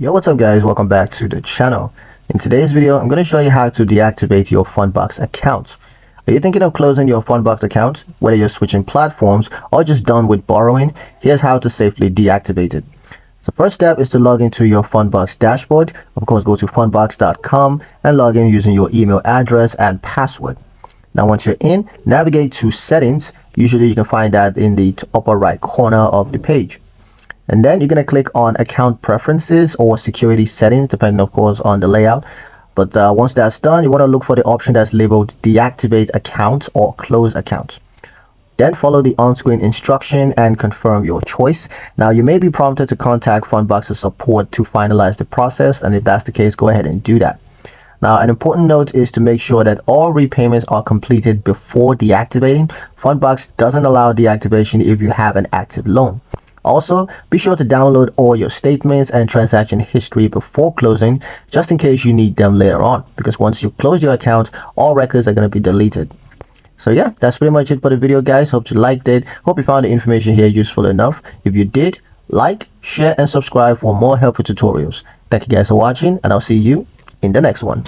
Yo, what's up guys, welcome back to the channel. In today's video I'm going to show you how to deactivate your Fundbox account. Are you thinking of closing your Fundbox account? Whether you're switching platforms or just done with borrowing, here's how to safely deactivate it. The first step is to log into your Fundbox dashboard. Of course, go to fundbox.com and log in using your email address and password. Now once you're in, navigate to settings. Usually you can find that in the upper right corner of the page. And then you're going to click on account preferences or security settings, depending of course on the layout. But once that's done, you want to look for the option that's labeled deactivate account or close account. Then follow the on-screen instruction and confirm your choice. Now you may be prompted to contact Fundbox's support to finalize the process, and if that's the case, go ahead and do that. Now an important note is to make sure that all repayments are completed before deactivating. Fundbox doesn't allow deactivation if you have an active loan. Also, be sure to download all your statements and transaction history before closing, just in case you need them later on, because once you close your account, all records are going to be deleted. So yeah, that's pretty much it for the video guys. Hope you liked it. Hope you found the information here useful enough. If you did, like, share and subscribe for more helpful tutorials. Thank you guys for watching, and I'll see you in the next one.